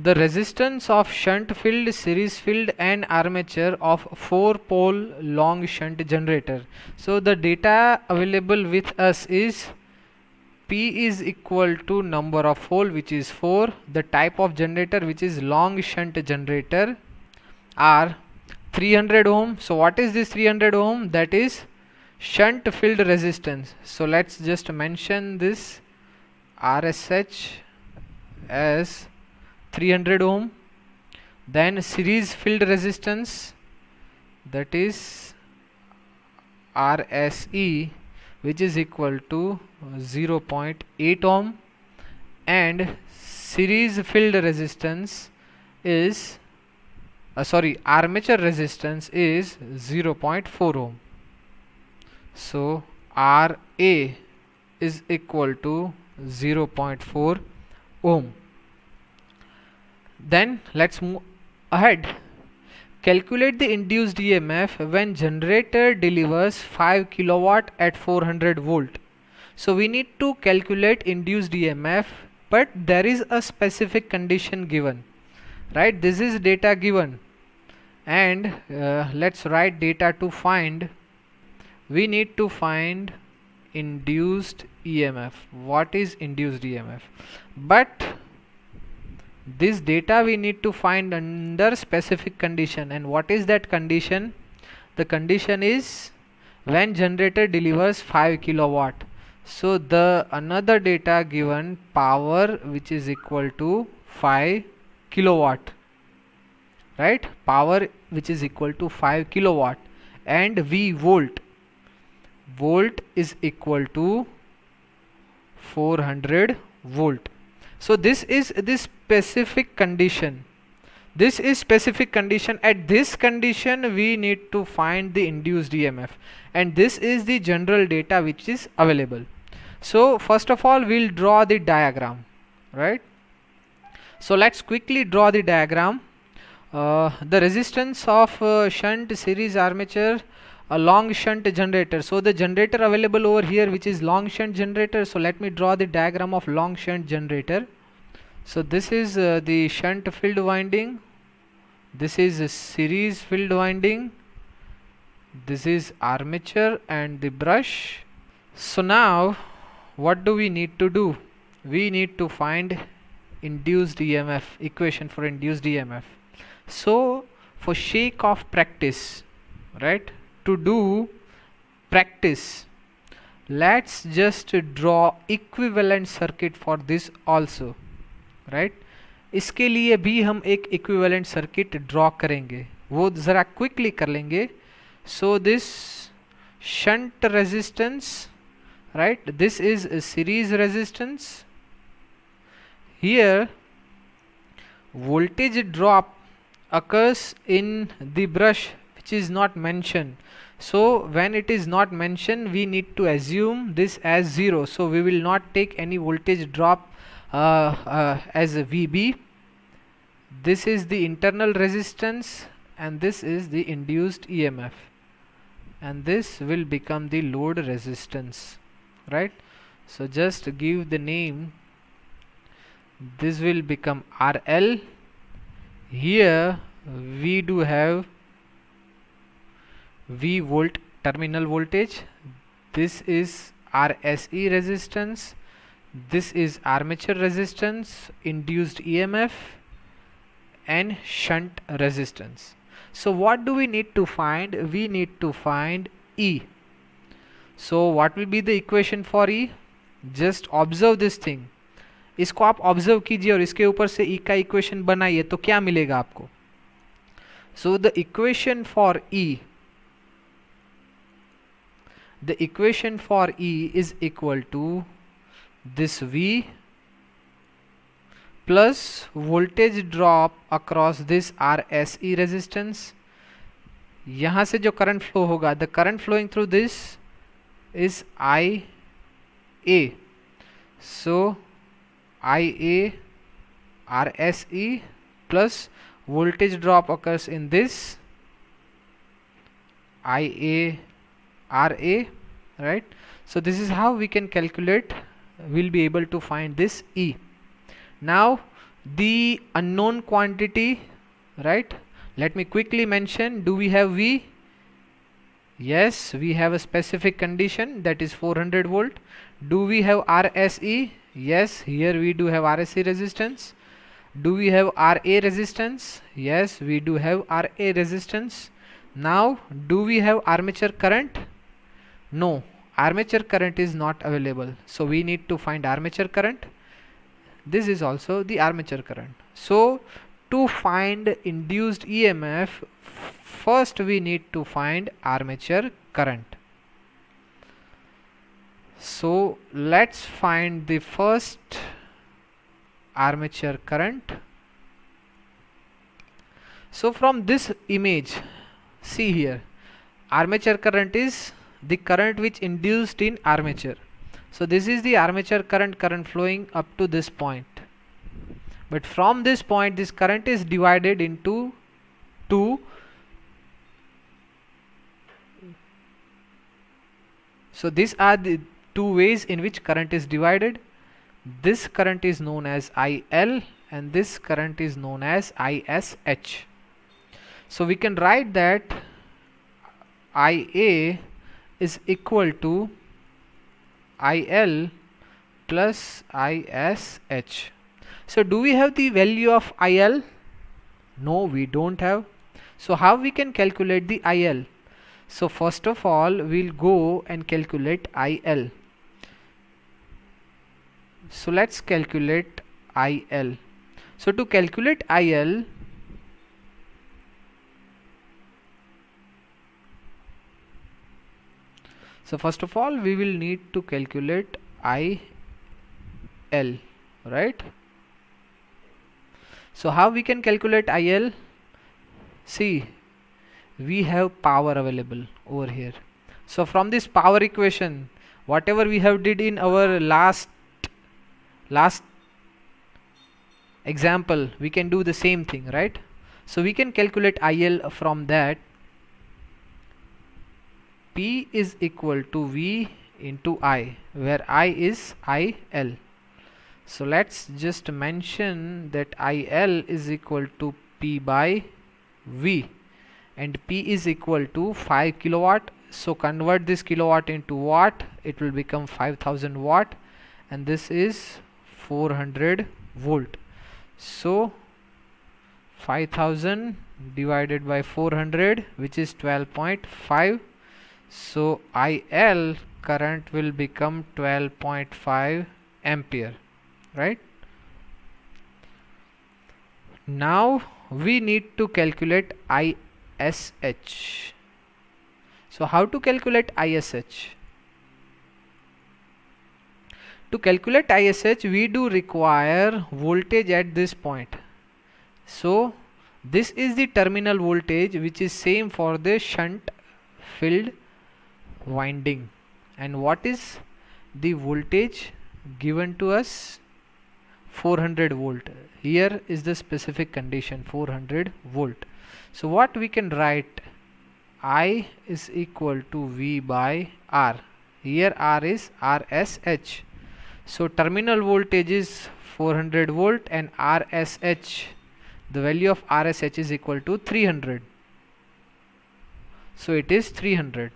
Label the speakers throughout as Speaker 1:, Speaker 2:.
Speaker 1: the resistance of shunt field, series field and armature of 4-pole long shunt generator. So the data available with us is P is equal to number of pole, which is 4, the type of generator, which is long shunt generator, R 300 ohm. So what is this 300 ohm? That is shunt field resistance. So let's just mention this RSH as 300 ohm. Then series field resistance, that is RSE, which is equal to 0.8 ohm, and series field resistance is armature resistance is 0.4 ohm. So RA is equal to 0.4 ohm. Then let's move ahead. Calculate the induced EMF when generator delivers 5 kilowatt at 400 volt. So we need to calculate induced EMF, but there is a specific condition given, right? This is data given, and let's write data to find. We need to find induced EMF. What is induced EMF? But this data we need to find under specific condition. And what is that condition? The condition is when generator delivers 5 kilowatt. So the another data given, power which is equal to 5 kilowatt, right? Power which is equal to 5 kilowatt, and V volt is equal to 400 volt. So this is this specific condition. This is specific condition. At this condition we need to find the induced EMF, and this is the general data which is available. So first of all we'll draw the diagram, right? So let's quickly draw the diagram. The resistance of shunt, series, armature, a long shunt generator. So the generator available over here, which is long shunt generator. So let me draw the diagram of long shunt generator. So this is the shunt field winding, this is a series field winding, this is armature and the brush. So now what do we need to do? We need to find induced EMF, equation for induced EMF. So for sake of practice, right, to do practice, let's just draw equivalent circuit for this also, right? इसके लिए भी हम एक equivalent circuit draw करेंगे, वो ज़रा quickly कर लेंगे. So this shunt resistance, right, this is a series resistance. Here voltage drop occurs in the brush, which is not mentioned. So when it is not mentioned, we need to assume this as 0. So we will not take any voltage drop as a VB. This is the internal resistance, and this is the induced EMF, and this will become the load resistance, right? So just give the name. This will become RL. Here we do have V volt terminal voltage. This is RSE resistance. This is armature resistance, induced EMF and shunt resistance. So what do we need to find? We need to find E. So what will be the equation for E? Just observe this thing. इसको आप observe कीजिए और इसके ऊपर से E का equation बनाइए तो क्या मिलेगा आपको? So the equation for E is equal to this V plus voltage drop across this RSE resistance. यहाँ से जो करंट फ्लो होगा, the current flowing through this is IA. So IA RSE plus voltage drop occurs in this IA RA, right? So this is how we can calculate, we'll be able to find this E. Now the unknown quantity, right? Let me quickly mention, do we have V? Yes, we have a specific condition, that is 400 volt. Do we have RSE? Yes, here we do have RSE resistance. Do we have RA resistance? Yes, we do have RA resistance. Now, do we have armature current? No, armature current is not available. So we need to find armature current. This is also the armature current. So to find induced EMF, first we need to find armature current. So let's find the first armature current. So from this image, see here, armature current is the current which induced in armature. So this is the armature current flowing up to this point. But from this point, this current is divided into two. So these are the two ways in which current is divided. This current is known as IL and this current is known as ISH. So we can write that IA is equal to IL plus ISH. So do we have the value of IL? No, we don't have. So how we can calculate the IL? So first of all, we'll go and calculate IL. So let's calculate IL. So to calculate IL, so first of all we will need to calculate IL, right? So how we can calculate IL? See, we have power available over here. So from this power equation, whatever we have did in our last example, we can do the same thing, right? So we can calculate IL from that. P is equal to V into I, where I is IL. So let's just mention that IL is equal to P by V and P is equal to 5 kilowatt. So convert this kilowatt into watt, it will become 5000 watt and this is 400 volt. So 5000 divided by 400, which is 12.5. So IL current will become 12.5 ampere, right? Now we need to calculate ISH. So how to calculate ISH? To calculate ISH, we do require voltage at this point. So this is the terminal voltage which is same for the shunt field winding. And what is the voltage given to us? 400 volt. Here is the specific condition, 400 volt. So what we can write? I is equal to V by R. Here R is RSH. So terminal voltage is 400 volt and RSH, the value of RSH is equal to 300. So it is 300.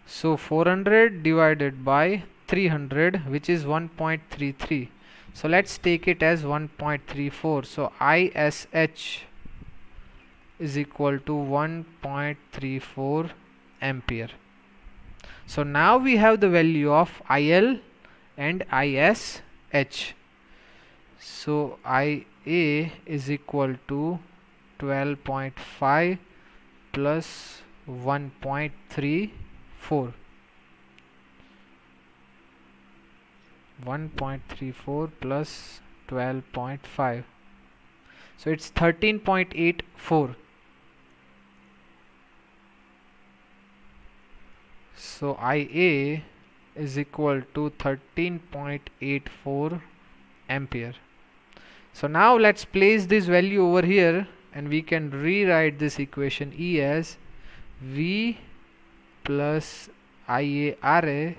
Speaker 1: So 400 divided by 300, which is 1.33. So let's take it as 1.34. So ISH is equal to 1.34 ampere. So now we have the value of IL and ISH. So IA is equal to 12.5 plus 1.34. 1.34 plus 12.5. So it's 13.84. So IA is equal to 13.84 ampere. So now let's place this value over here and we can rewrite this equation E as V plus IARA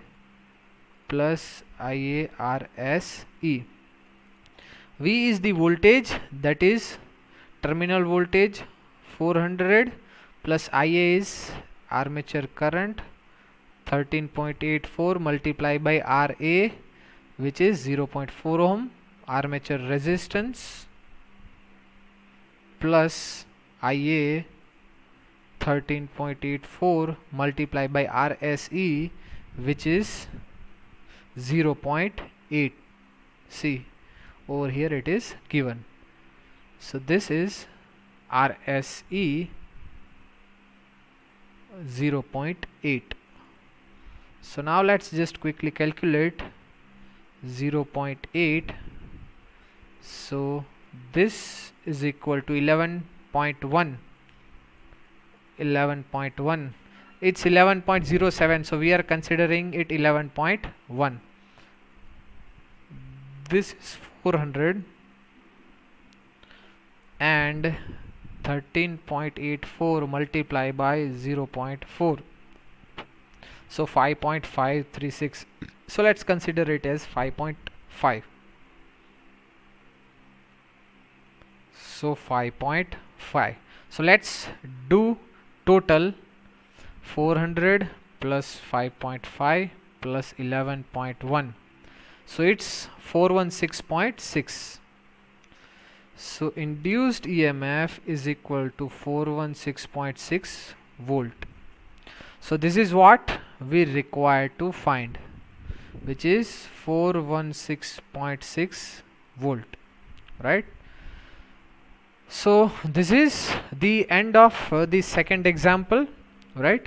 Speaker 1: plus IARSE. V is the voltage, that is terminal voltage 400, plus IA is armature current 13.84 multiplied by RA, which is 0.4 ohm, armature resistance, plus IA 13.84 multiplied by RSE, which is 0.8. See, over here it is given. So this is RSE 0.8. So now let's just quickly calculate 0.8. So this is equal to 11.1. It's 11.07, so we are considering it 11.1. This is 400 and 13.84 multiplied by 0.4, so 5.536. so let's consider it as 5.5. so 5.5. so let's do total 400 plus 5.5 plus 11.1, so it's 416.6. So induced EMF is equal to 416.6 volt. So this is what we require to find, which is 416.6 volt, right? So this is the end of the second example, right?